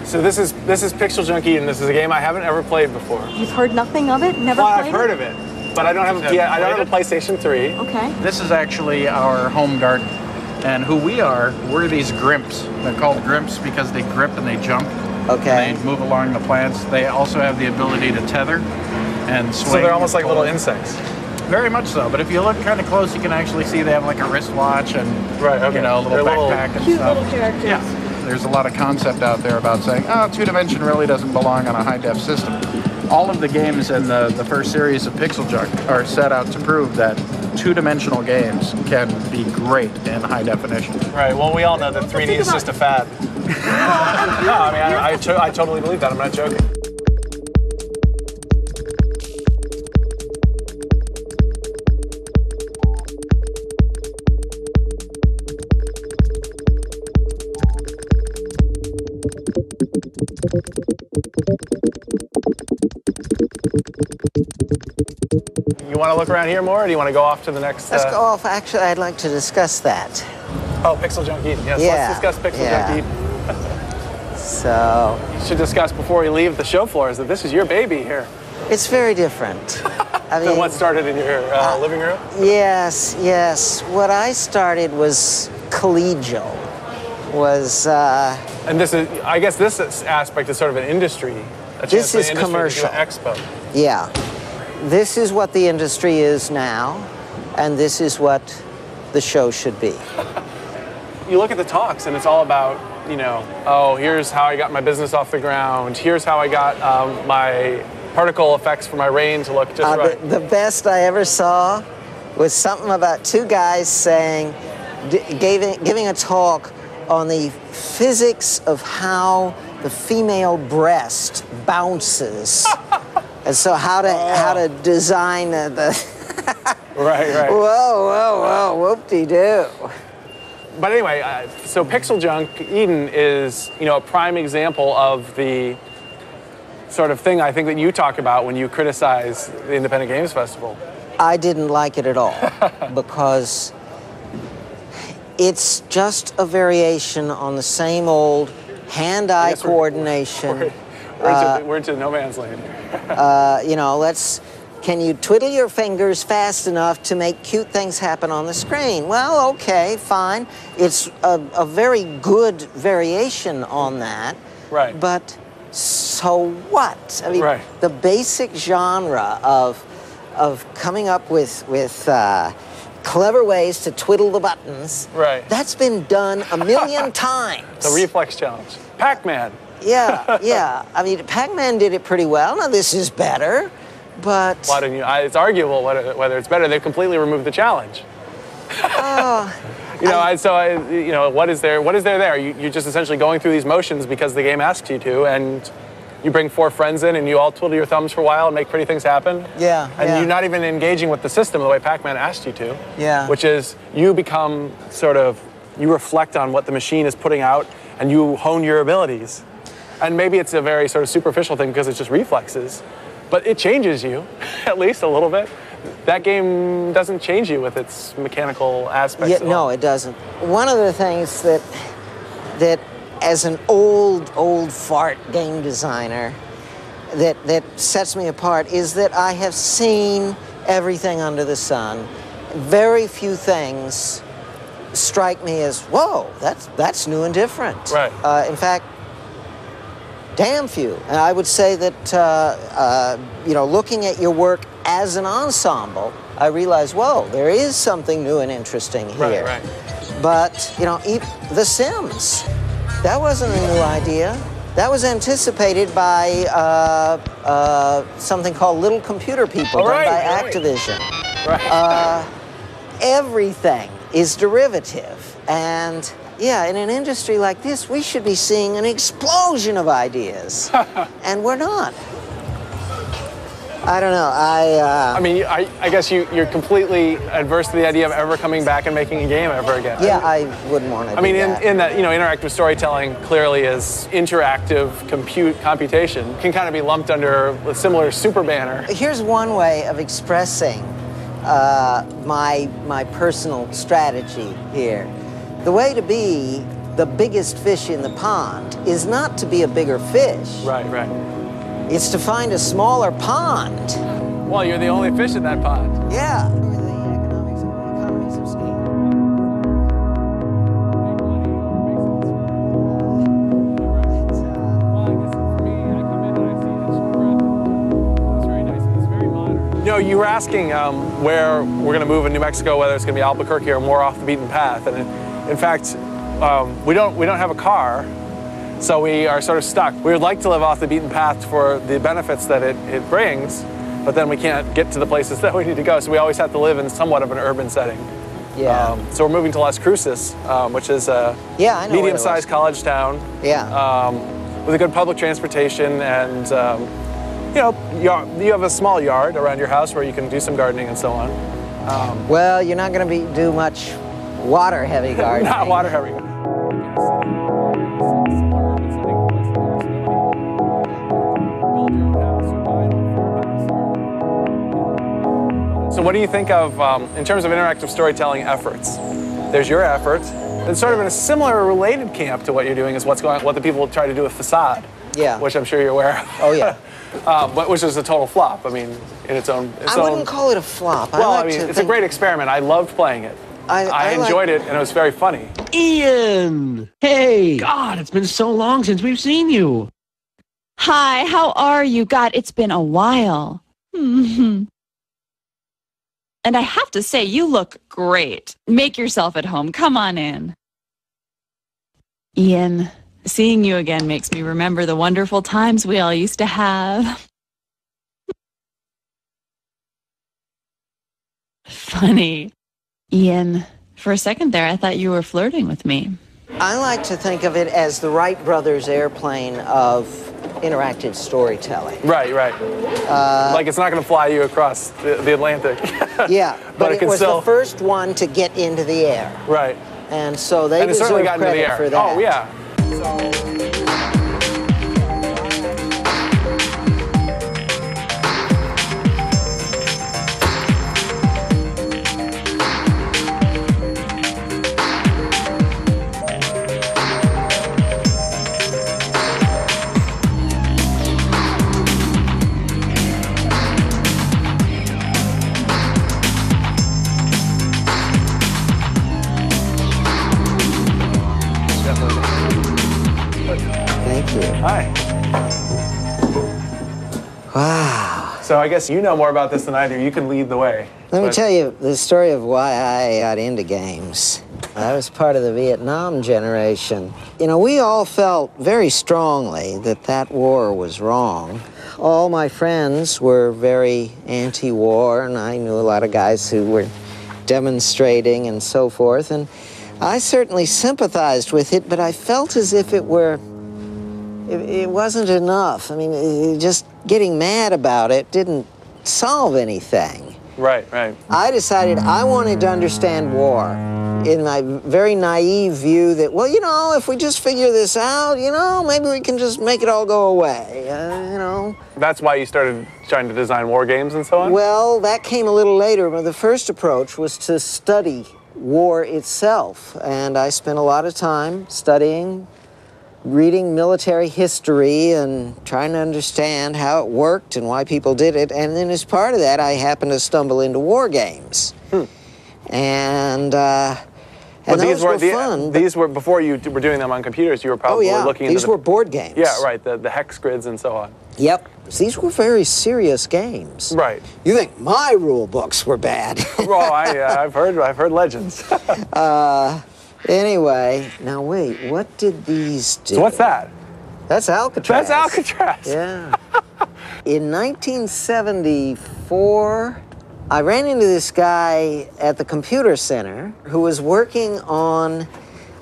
So this is Pixel Junk Eden. This is a game I haven't ever played before. You've heard nothing of it? Never well, played I've heard it? of it, but I don't have a PlayStation 3. Okay. This is actually our home garden. And who we're these grimps. They're called grimps because they grip and they jump. Okay. And they move along the plants. They also have the ability to tether and swing. So they're almost like little insects. Very much so. But if you look kind of close, you can actually see they have like a wristwatch and you know, a little backpack and cute stuff. Little characters. Yeah. There's a lot of concept out there about saying, oh, two-dimension really doesn't belong on a high-def system. All of the games in the first series of Pixel Junk are set out to prove that two-dimensional games can be great in high definition. Right. Well, we all know that 3D is just a fad. No, I mean, I totally believe that. I'm not joking. You want to look around here more, or do you want to go off to the next? Let's go off. Actually, I'd like to discuss that. Oh, Pixel Junk Eden. Yes, Yeah, let's discuss Pixel Junk Eden. So You should discuss before we leave the show floors that this is your baby here. it's very different. I Than what started in your living room? Yes, yes. What I started was collegial. And this is, I guess, this aspect is sort of an industry. This is commercial. Expo. Yeah. This is what the industry is now, and this is what the show should be. You look at the talks, and it's all about, you know, oh, here's how I got my business off the ground. Here's how I got my particle effects for my rain to look just right. The best I ever saw was something about two guys saying, giving a talk on the physics of how the female breast bounces. And so how to design the Right. Whoa, whoop-de-doo. But anyway, so Pixel Junk Eden is, you know, a prime example of the sort of thing I think that you talk about when you criticize the Independent Games Festival. I didn't like it at all because it's just a variation on the same old hand-eye coordination. We're into no man's land here. You know, can you twiddle your fingers fast enough to make cute things happen on the screen? Well, okay, fine. It's a very good variation on that. Right. But so what? I mean, the basic genre of coming up with clever ways to twiddle the buttons. Right. That's been done a million times. The reflex challenge. Pac-Man. Yeah. I mean, Pac-Man did it pretty well. Now this is better, but why didn't you? It's arguable whether it's better. They've completely removed the challenge. You know, what is there there? You're just essentially going through these motions because the game asks you to, and you bring 4 friends in, and you all twiddle your thumbs for a while and make pretty things happen. Yeah. And you're not even engaging with the system the way Pac-Man asked you to. Yeah. Which is, you become you reflect on what the machine is putting out, and you hone your abilities. And maybe it's a very sort of superficial thing because it's just reflexes, but it changes you, at least a little bit. That game doesn't change you with its mechanical aspects. Yeah, no, it doesn't. One of the things that as an old fart game designer that sets me apart is that I have seen everything under the sun. Very few things strike me as, whoa, that's new and different. Right. In fact, damn few. And I would say that, you know, looking at your work as an ensemble, I realize, whoa, there is something new and interesting here. Right. But, you know, The Sims, that wasn't a new idea. That was anticipated by something called Little Computer People, done by Activision. Right. Everything is derivative. And yeah, in an industry like this, we should be seeing an explosion of ideas. And we're not. I don't know. I mean, I guess you're completely adverse to the idea of ever coming back and making a game ever again. Yeah, I wouldn't want to. I mean, in that, you know, interactive storytelling clearly is interactive computation, can kind of be lumped under a similar super banner. Here's one way of expressing my personal strategy here. The way to be the biggest fish in the pond is not to be a bigger fish. Right, right. It's to find a smaller pond. Well, you're the only fish in that pond. Yeah. You know, you were asking where we're going to move in New Mexico, whether it's going to be Albuquerque or more off the beaten path. And in fact, we don't have a car, so we are sort of stuck. We would like to live off the beaten path for the benefits that it brings, but then we can't get to the places that we need to go. So we always have to live in somewhat of an urban setting. Yeah. So we're moving to Las Cruces, which is a medium-sized college town. Yeah. With a good public transportation and. You know, you have a small yard around your house where you can do some gardening and so on. Well, you're not going to do much water-heavy gardening. Not water-heavy. So what do you think of, in terms of interactive storytelling efforts? There's your effort. It's sort of in a similar related camp to what you're doing is what the people try to do with Facade. Yeah. Which I'm sure you're aware of. Oh, yeah. But which is a total flop. I mean, in its own. I wouldn't call it a flop. Well, I mean, it's a great experiment. I loved playing it. I enjoyed it, and it was very funny. Ian! Hey! God, it's been so long since we've seen you. Hi, how are you? God, it's been a while. And I have to say, you look great. Make yourself at home. Come on in. Ian, seeing you again makes me remember the wonderful times we all used to have. Funny. Ian, for a second there, I thought you were flirting with me. I like to think of it as the Wright brothers airplane of interactive storytelling. Right, right. Like it's not going to fly you across the Atlantic. Yeah, but it was still... the first one to get into the air. Right. And so they deserve certainly got into the credit air. for that. Oh, yeah. Thank you. Hi. Wow. So I guess you know more about this than I do. You can lead the way. Let me tell you the story of why I got into games. I was part of the Vietnam generation. You know, we all felt very strongly that that war was wrong. All my friends were very anti-war, and I knew a lot of guys who were demonstrating and so forth, and I certainly sympathized with it, but I felt as if it wasn't enough. I mean, just getting mad about it didn't solve anything. Right, right. I decided I wanted to understand war in my very naive view that, well, you know, if we just figure this out, you know, maybe we can just make it all go away, you know. That's why you started trying to design war games and so on? Well, that came a little later, but the first approach was to study war itself, and I spent a lot of time studying, reading military history and trying to understand how it worked and why people did it, and then as part of that I happened to stumble into war games. And those were fun. These were, before you were doing them on computers, you were probably looking into these were board games. Yeah, right, the hex grids and so on. Yep. These were very serious games. Right. You think my rule books were bad. Well, I've heard legends. Anyway, now wait, what did these do? So what's that? That's Alcatraz. That's Alcatraz. Yeah. In 1974, I ran into this guy at the computer center who was working on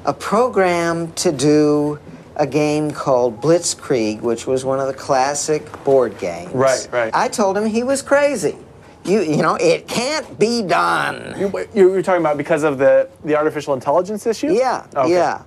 a program to do a game called Blitzkrieg, which was one of the classic board games. Right, right. I told him he was crazy. You know, it can't be done. You were talking about because of the artificial intelligence issue? Yeah, okay. yeah.